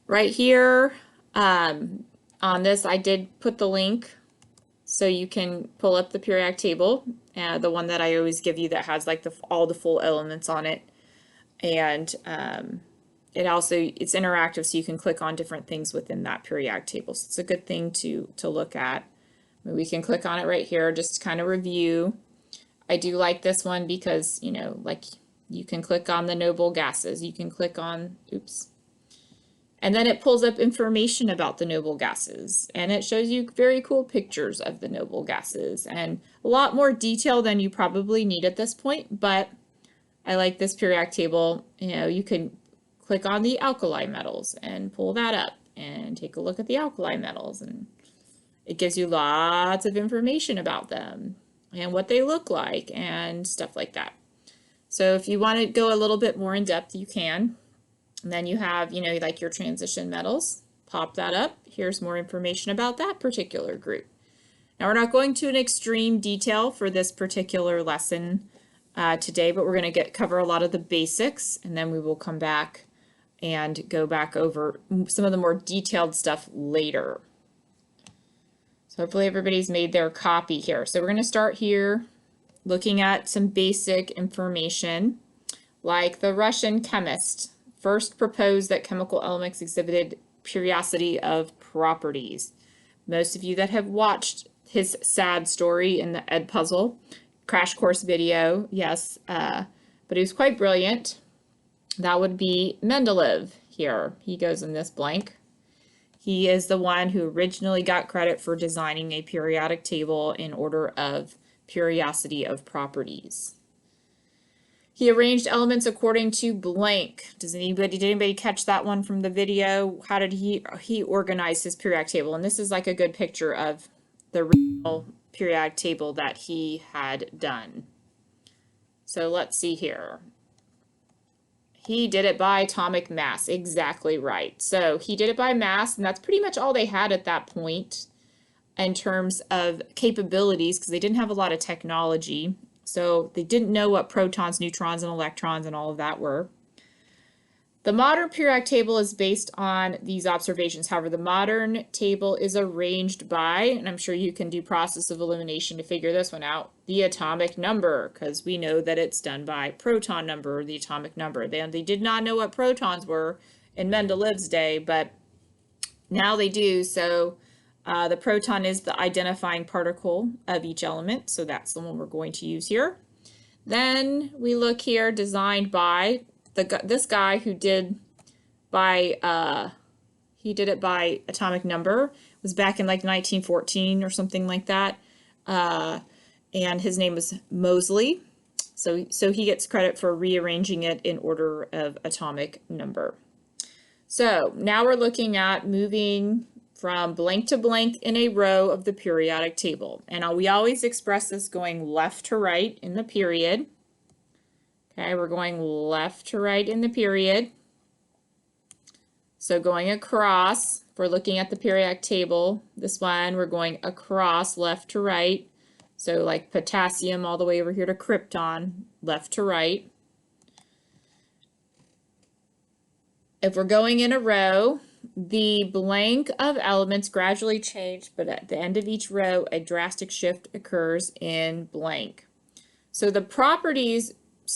Right here on this, I did put the link so you can pull up the periodic table, the one that I always give you that has like all the full elements on it. And it's interactive, so you can click on different things within that periodic table. So it's a good thing to look at. We can click on it right here just to kind of review. I do like this one because, you know, like you can click on the noble gases. You can click on, oops. And then it pulls up information about the noble gases, and it shows you very cool pictures of the noble gases and a lot more detail than you probably need at this point, but I like this periodic table. You know, you can click on the alkali metals and pull that up and take a look at the alkali metals, and it gives you lots of information about them and what they look like and stuff like that. So if you want to go a little bit more in depth, you can. And then you have, you know, like your transition metals. Pop that up. Here's more information about that particular group. Now we're not going to an extreme detail for this particular lesson today, but we're going to cover a lot of the basics, and then we will come back and go back over some of the more detailed stuff later. So hopefully everybody's made their copy here. So we're going to start here looking at some basic information, like the Russian chemist first proposed that chemical elements exhibited periodicity of properties. Most of you that have watched his sad story in the Edpuzzle crash course video, yes, but he was quite brilliant. That would be Mendeleev here. He goes in this blank. He is the one who originally got credit for designing a periodic table in order of periodicity of properties. He arranged elements according to blank. Did anybody catch that one from the video? How did he organize his periodic table? And this is like a good picture of the real periodic table that he had done. So let's see here. He did it by atomic mass, exactly right. So he did it by mass, and that's pretty much all they had at that point in terms of capabilities, because they didn't have a lot of technology. So they didn't know what protons, neutrons, and electrons and all of that were. The modern periodic table is based on these observations. However, the modern table is arranged by, and I'm sure you can do process of elimination to figure this one out, the atomic number, because we know that it's done by proton number, or the atomic number. They did not know what protons were in Mendeleev's day, but now they do. So the proton is the identifying particle of each element, so that's the one we're going to use here. Then we look here, designed by this guy who did he did it by atomic number. It was back in like 1914 or something like that, and his name was Moseley. So he gets credit for rearranging it in order of atomic number. So now we're looking at moving from blank to blank in a row of the periodic table. And we always express this going left to right in the period. Okay, we're going left to right in the period. So going across, if we're looking at the periodic table, this one, we're going across left to right. So like potassium all the way over here to krypton, left to right. If we're going in a row, the blank of elements gradually change, but at the end of each row, a drastic shift occurs in blank. So the properties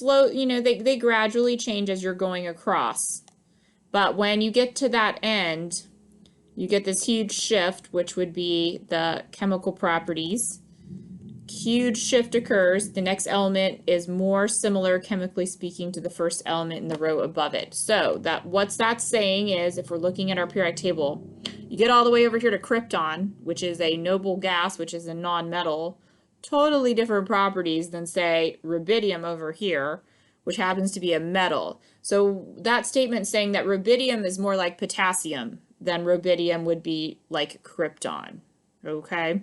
they gradually change as you're going across. But when you get to that end, you get this huge shift, which would be the chemical properties. Huge shift occurs. The next element is more similar, chemically speaking, to the first element in the row above it. So what's that saying is, if we're looking at our periodic table, you get all the way over here to krypton, which is a noble gas, which is a non-metal, totally different properties than, say, rubidium over here, which happens to be a metal. So that statement saying that rubidium is more like potassium than rubidium would be like krypton, okay?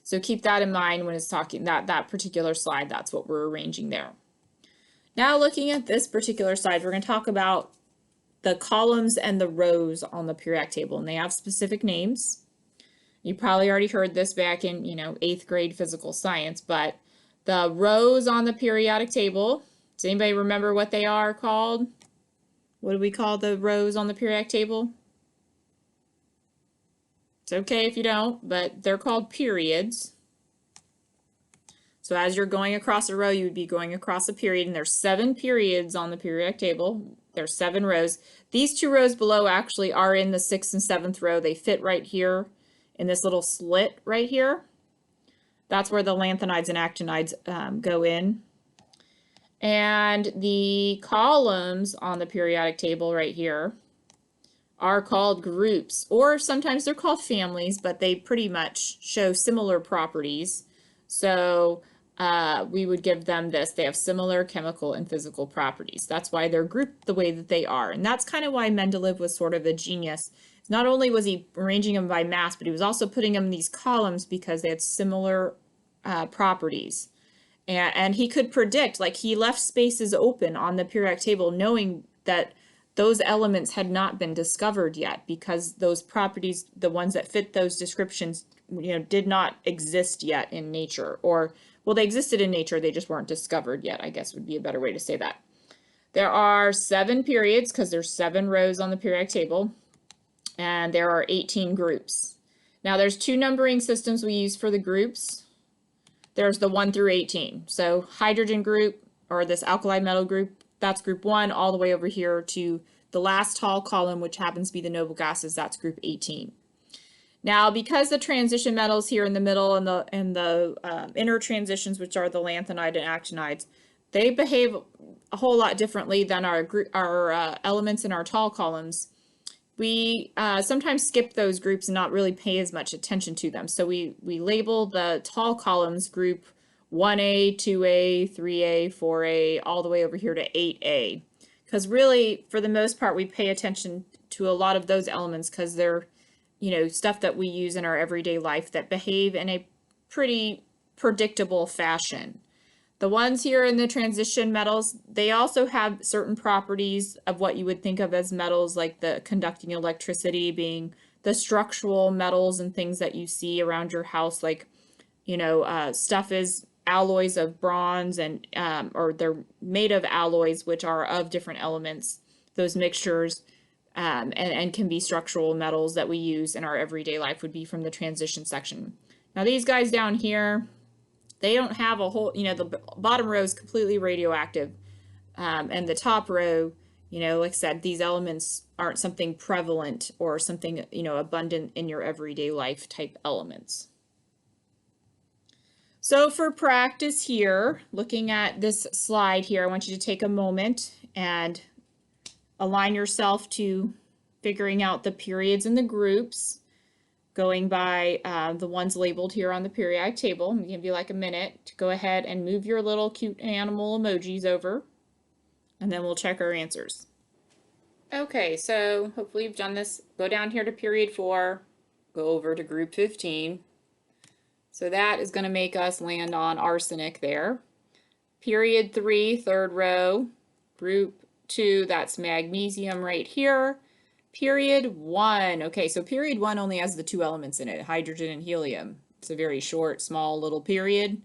So keep that in mind when it's talking that particular slide. That's what we're arranging there. Now looking at this particular slide, we're going to talk about the columns and the rows on the periodic table, and they have specific names. You probably already heard this back in, 8th grade physical science, but the rows on the periodic table, does anybody remember what they are called? What do we call the rows on the periodic table? It's okay if you don't, but they're called periods. So as you're going across a row, you would be going across a period, and there's 7 periods on the periodic table. There's 7 rows. These 2 rows below actually are in the 6th and 7th row. They fit right here in this little slit right here. That's where the lanthanides and actinides go in. And the columns on the periodic table right here are called groups, or sometimes they're called families, but they pretty much show similar properties. So we would give them this. They have similar chemical and physical properties. That's why they're grouped the way that they are. And that's kind of why Mendeleev was sort of a genius. Not only was he arranging them by mass, but he was also putting them in these columns because they had similar properties. And he could predict, like he left spaces open on the periodic table knowing that those elements had not been discovered yet because those properties, the ones that fit those descriptions, did not exist yet in nature. Or, well, they existed in nature, they just weren't discovered yet, I guess would be a better way to say that. There are 7 periods because there's 7 rows on the periodic table, and there are 18 groups. Now there's 2 numbering systems we use for the groups. There's the 1 through 18. So hydrogen group, or this alkali metal group, that's group 1, all the way over here to the last tall column, which happens to be the noble gases, that's group 18. Now, because the transition metals here in the middle and the inner transitions, which are the lanthanide and actinides, they behave a whole lot differently than our elements in our tall columns. We sometimes skip those groups and not really pay as much attention to them. So we label the tall columns group 1A, 2A, 3A, 4A, all the way over here to 8A. Because really, for the most part, we pay attention to a lot of those elements because they're, stuff that we use in our everyday life that behave in a pretty predictable fashion. The ones here in the transition metals, they also have certain properties of what you would think of as metals, like the conducting electricity, being the structural metals and things that you see around your house, like, stuff is alloys of bronze and, or they're made of alloys, which are of different elements, those mixtures, and can be structural metals that we use in our everyday life would be from the transition section. Now these guys down here, they don't have a whole, the bottom row is completely radioactive. And the top row, like I said, these elements aren't something prevalent or something, abundant in your everyday life type elements. So for practice here, looking at this slide here, I want you to take a moment and align yourself to figuring out the periods and the groups, going by the ones labeled here on the periodic table. I'm going to give you like a minute to go ahead and move your little cute animal emojis over, and then we'll check our answers. Okay, so hopefully you've done this. Go down here to period 4, go over to group 15. So that is going to make us land on arsenic there. Period 3, third row, group 2, that's magnesium right here. Period 1, okay, so period 1 only has the 2 elements in it, hydrogen and helium. It's a very short, small little period,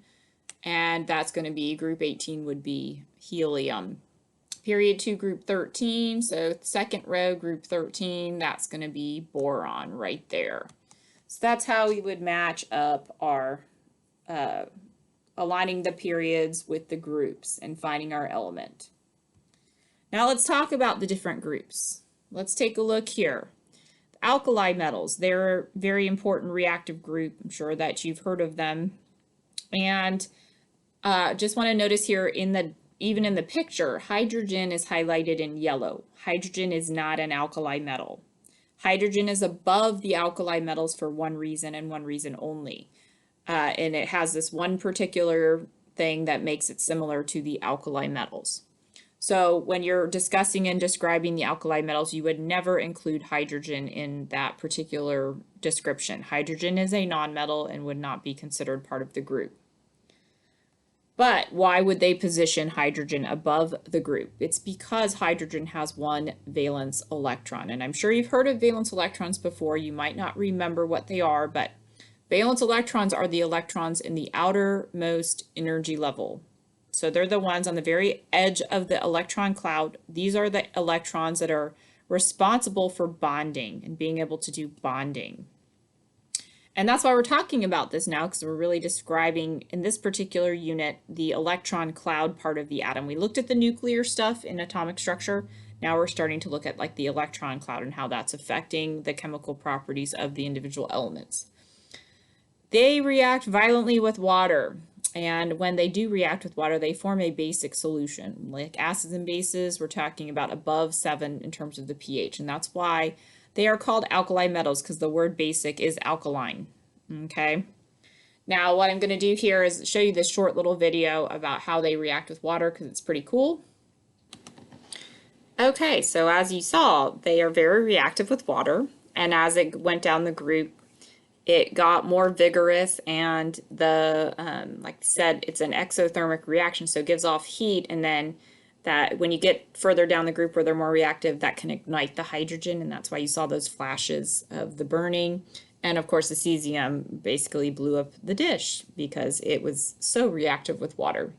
and that's going to be group 18 would be helium. Period 2, group 13, so second row, group 13, that's going to be boron right there. So that's how we would match up our aligning the periods with the groups and finding our element. Now let's talk about the different groups. Let's take a look here. The alkali metals, they're a very important reactive group. I'm sure that you've heard of them. And just want to notice here, even in the picture, hydrogen is highlighted in yellow. Hydrogen is not an alkali metal. Hydrogen is above the alkali metals for one reason and one reason only. And it has this one particular thing that makes it similar to the alkali metals. So when you're discussing and describing the alkali metals, you would never include hydrogen in that particular description. Hydrogen is a nonmetal and would not be considered part of the group. But why would they position hydrogen above the group? It's because hydrogen has one valence electron. And I'm sure you've heard of valence electrons before. You might not remember what they are, but valence electrons are the electrons in the outermost energy level. So they're the ones on the very edge of the electron cloud. These are the electrons that are responsible for bonding and being able to do bonding. And that's why we're talking about this now, because we're really describing, in this particular unit, the electron cloud part of the atom. We looked at the nuclear stuff in atomic structure. Now we're starting to look at like the electron cloud and how that's affecting the chemical properties of the individual elements. They react violently with water. And when they do react with water, they form a basic solution. Like acids and bases, we're talking about above 7 in terms of the pH. And that's why they are called alkali metals, because the word basic is alkaline. Okay. Now what I'm going to do here is show you this short little video about how they react with water, because it's pretty cool. Okay, so as you saw, they are very reactive with water. And as it went down the group, it got more vigorous, and the like I said, it's an exothermic reaction, so it gives off heat, and then that when you get further down the group where they're more reactive, that can ignite the hydrogen, and that's why you saw those flashes of the burning. And of course the cesium basically blew up the dish because it was so reactive with water.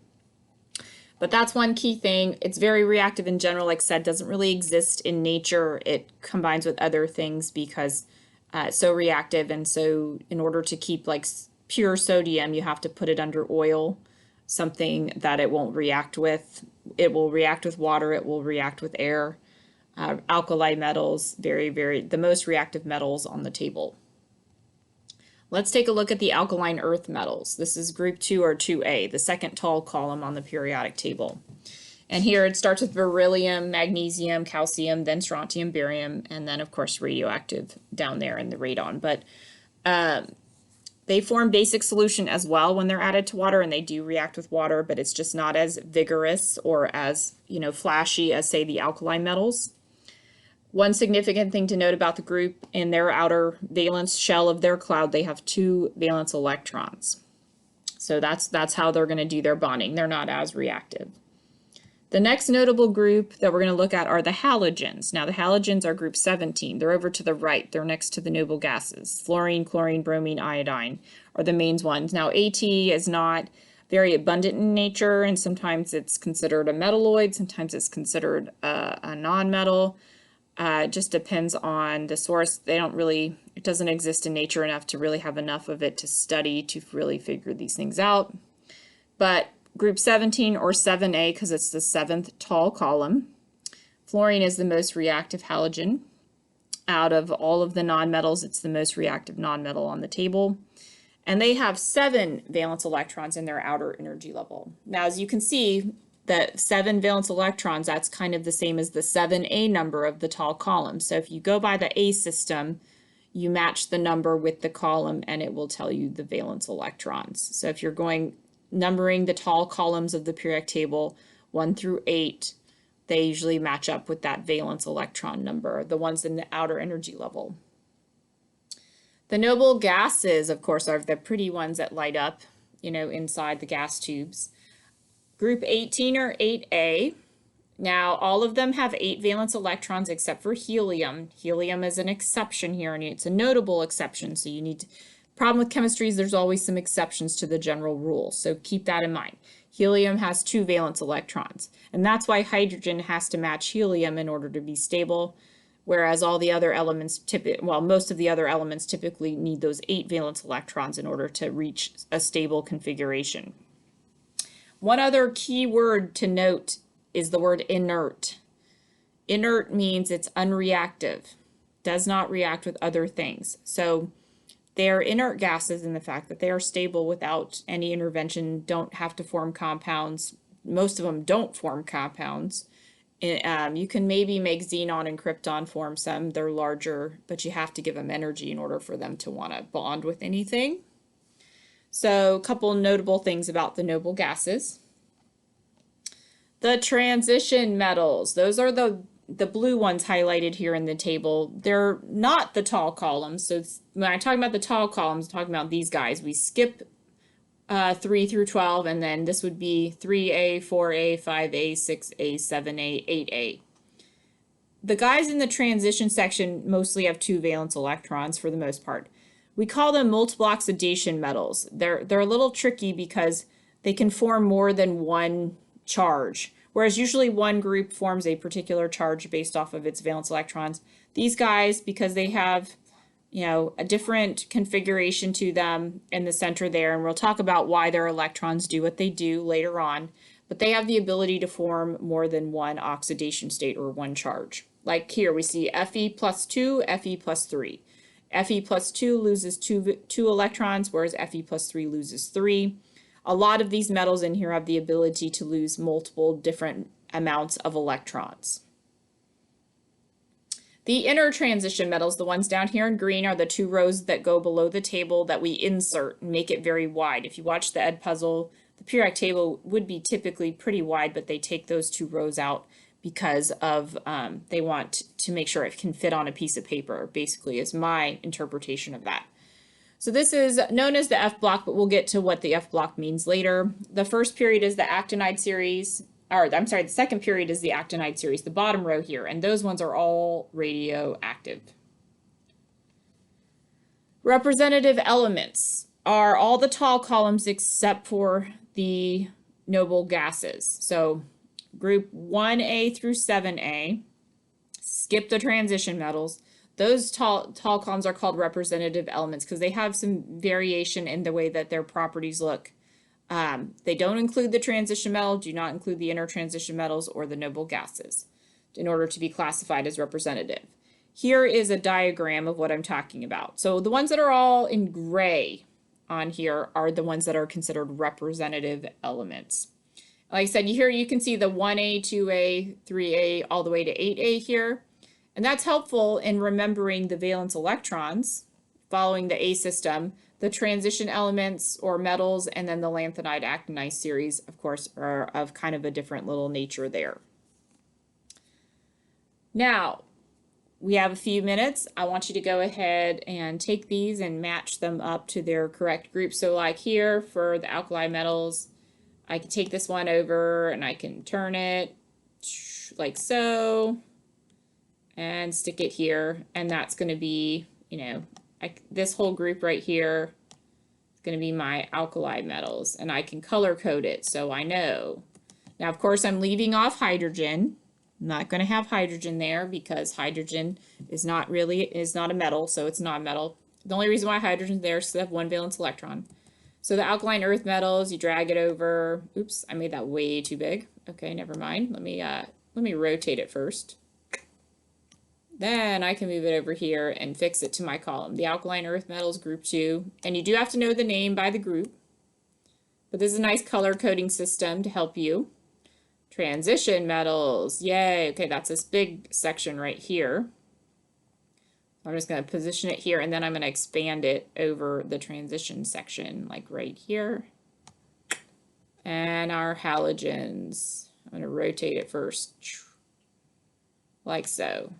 But that's one key thing. It's very reactive in general, like I said, doesn't really exist in nature. It combines with other things because it's so reactive, and so in order to keep like pure sodium, you have to put it under oil, something that it won't react with. It will react with water, it will react with air. Alkali metals, the most reactive metals on the table. Let's take a look at the alkaline earth metals. This is group 2 or 2A, the second tall column on the periodic table. And here it starts with beryllium, magnesium, calcium, then strontium, barium, and then of course radioactive down there in the radon. But they form basic solution as well when they're added to water, and they do react with water, but it's just not as vigorous or as, flashy as, say, the alkali metals. One significant thing to note about the group, in their outer valence shell of their cloud, they have 2 valence electrons. So that's how they're going to do their bonding. They're not as reactive. The next notable group that we're going to look at are the halogens. Now the halogens are group 17. They're over to the right. They're next to the noble gases. Fluorine, chlorine, bromine, iodine are the main ones. Now At is not very abundant in nature, and sometimes it's considered a metalloid, sometimes it's considered a non-metal. It just depends on the source. It doesn't exist in nature enough to really have enough of it to study to really figure these things out. But group 17 or 7A, because it's the 7th tall column. Fluorine is the most reactive halogen. Out of all of the nonmetals, it's the most reactive nonmetal on the table. And they have 7 valence electrons in their outer energy level. Now, as you can see, the 7 valence electrons, that's kind of the same as the 7A number of the tall column. So if you go by the A system, you match the number with the column, and it will tell you the valence electrons. So if you're numbering the tall columns of the periodic table 1 through 8, they usually match up with that valence electron number, the ones in the outer energy level. The noble gases, of course, are the pretty ones that light up, inside the gas tubes. Group 18 or 8A. Now, all of them have 8 valence electrons except for helium. Helium is an exception here, and it's a notable exception, so you need to. Problem with chemistry is there's always some exceptions to the general rule, so keep that in mind. Helium has 2 valence electrons, and that's why hydrogen has to match helium in order to be stable, whereas all the other elements, most of the other elements typically need those 8 valence electrons in order to reach a stable configuration. One other key word to note is the word inert. Inert means it's unreactive, does not react with other things. So they are inert gases in the fact that they are stable without any intervention, don't have to form compounds. Most of them don't form compounds. You can maybe make xenon and krypton form some. They're larger, but you have to give them energy in order for them to want to bond with anything. So a couple notable things about the noble gases. The transition metals, those are the blue ones highlighted here in the table. They're not the tall columns. So when I talk about the tall columns, I'm talking about these guys. We skip 3 through 12, and then this would be 3A, 4A, 5A, 6A, 7A, 8A. The guys in the transition section mostly have 2 valence electrons for the most part. We call them multiple oxidation metals. They're a little tricky because they can form more than one charge. Whereas usually one group forms a particular charge based off of its valence electrons. These guys, because they have, you know, a different configuration to them in the center there, and we'll talk about why their electrons do what they do later on, but they have the ability to form more than one oxidation state or one charge. Like here we see Fe plus 2, Fe plus 3. Fe plus 2 loses two electrons, whereas Fe plus 3 loses 3. A lot of these metals in here have the ability to lose multiple different amounts of electrons. The inner transition metals, the ones down here in green, are the 2 rows that go below the table that we insert and make it very wide. If you watch the Ed puzzle, the periodic table would be typically pretty wide, but they take those 2 rows out because of they want to make sure it can fit on a piece of paper, basically, is my interpretation of that. So this is known as the F block, but we'll get to what the F block means later. The first period is the actinide series, or I'm sorry, the second period is the actinide series, the bottom row here, and those ones are all radioactive. Representative elements are all the tall columns except for the noble gases. So group 1A through 7A, skip the transition metals. Those tall columns are called representative elements because they have some variation in the way that their properties look. They don't include the transition metal, do not include the inner transition metals or the noble gases in order to be classified as representative. Here is a diagram of what I'm talking about. So the ones that are all in gray on here are the ones that are considered representative elements. Like I said, here you can see the 1A, 2A, 3A, all the way to 8A here. And that's helpful in remembering the valence electrons following the A system. The transition elements or metals and then the lanthanide actinide series, of course, are of kind of a different little nature there. Now, we have a few minutes. I want you to go ahead and take these and match them up to their correct group. So like here for the alkali metals, I can take this one over and I can turn it like so and stick it here, and that's going to be, you know, this whole group right here is going to be my alkali metals, and I can color code it so I know. Now, of course, I'm leaving off hydrogen. I'm not going to have hydrogen there because hydrogen is not a metal, so it's not a metal. The only reason why hydrogen is there is because they have one valence electron. So the alkaline earth metals, you drag it over. Oops, I made that way too big. Okay, never mind. Let me rotate it first. Then I can move it over here and fix it to my column. The alkaline earth metals, group 2. And you do have to know the name by the group. But this is a nice color coding system to help you. Transition metals, yay. Okay, that's this big section right here. I'm just going to position it here, and then I'm going to expand it over the transition section, like right here. And our halogens, I'm going to rotate it first, like so.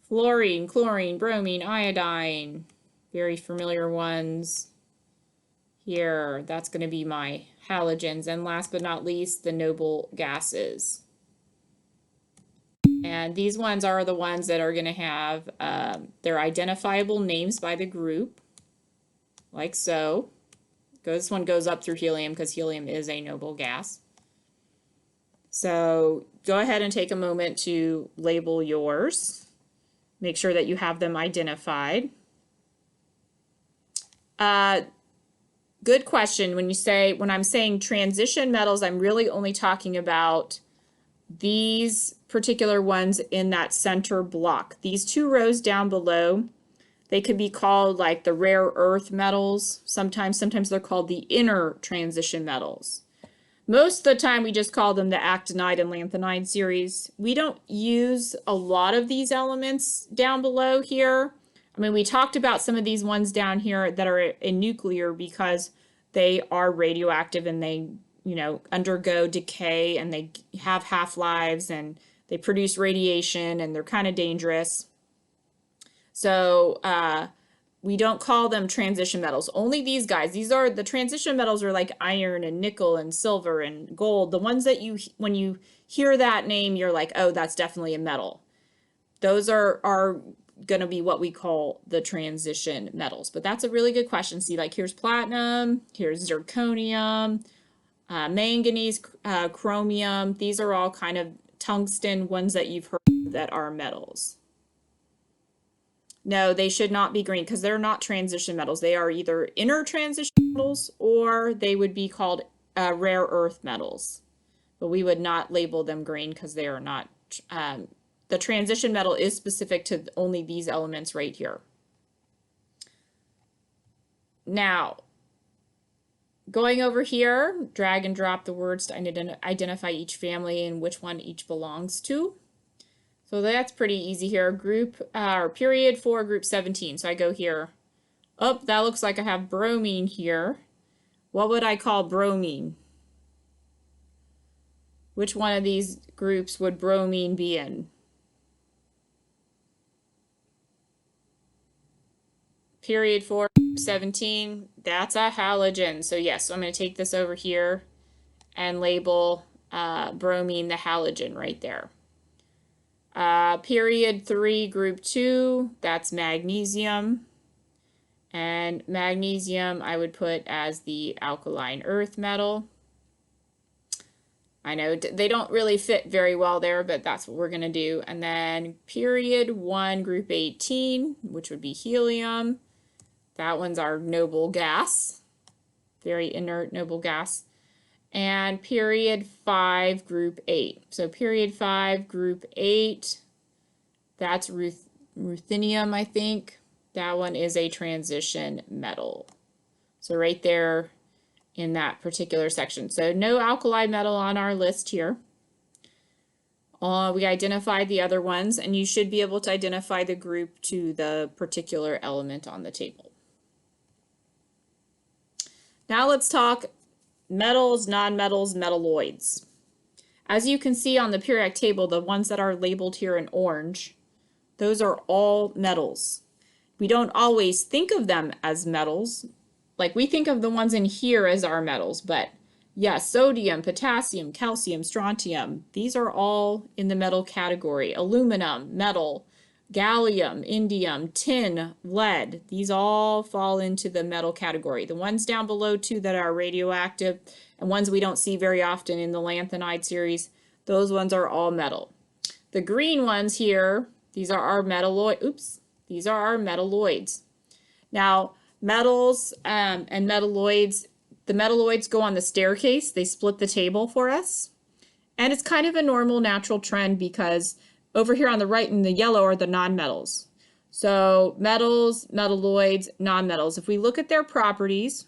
Fluorine, chlorine, bromine, iodine, very familiar ones. Here, that's going to be my halogens. And last but not least, the noble gases. And these ones are the ones that are going to have their identifiable names by the group, like so. This one goes up through helium because helium is a noble gas. So go ahead and take a moment to label yours. Make sure that you have them identified. Good question. When I'm saying transition metals, I'm really only talking about these particular ones in that center block. These 2 rows down below, they could be called like the rare earth metals. Sometimes they're called the inner transition metals. Most of the time we just call them the actinide and lanthanide series. We don't use a lot of these elements down below here. I mean, we talked about some of these ones down here that are in nuclear because they are radioactive and they, you know, undergo decay and they have half-lives and they produce radiation and they're kind of dangerous. So we don't call them transition metals. Only these guys. These are the transition metals are like iron and nickel and silver and gold. The ones that when you hear that name, you're like, oh, that's definitely a metal. Those are going to be what we call the transition metals. But that's a really good question. See, like here's platinum, here's zirconium, Manganese, chromium, these are all kind of tungsten ones that you've heard that are metals. No, they should not be green because they're not transition metals. They are either inner transition metals or they would be called rare earth metals. But we would not label them green because they are not. The transition metal is specific to only these elements right here. Now, going over here, drag and drop the words to identify each family and which one each belongs to. So that's pretty easy here. Group, or period 4, group 17. So I go here. Oh, that looks like I have bromine here. What would I call bromine? Which one of these groups would bromine be in? Period 4, 17, that's a halogen. So yes, so I'm going to take this over here and label bromine the halogen right there. Period 3, group 2, that's magnesium. And magnesium I would put as the alkaline earth metal. I know they don't really fit very well there, but that's what we're going to do. And then period 1, group 18, which would be helium. That one's our noble gas, very inert noble gas. And period 5, group 8. So period 5, group 8, that's ruthenium, I think. That one is a transition metal. So right there in that particular section. So no alkali metal on our list here. We identified the other ones, and you should be able to identify the group to the particular element on the table. Now let's talk metals, nonmetals, metalloids. As you can see on the periodic table, the ones that are labeled here in orange, those are all metals. We don't always think of them as metals. Like we think of the ones in here as our metals, but yes, sodium, potassium, calcium, strontium, these are all in the metal category. Aluminum, metal, gallium, indium, tin, lead, these all fall into the metal category. The ones down below too that are radioactive and ones we don't see very often in the lanthanide series, those ones are all metal. The green ones here, these are our these are our metalloids. Now, metals and metalloids, the metalloids go on the staircase. They split the table for us. And it's kind of a normal natural trend because over here on the right in the yellow are the nonmetals. So metals, metalloids, nonmetals. If we look at their properties,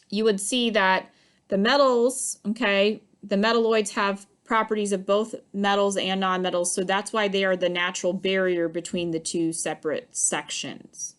you would see that the metals, okay, the metalloids have properties of both metals and nonmetals. So that's why they are the natural barrier between the two separate sections.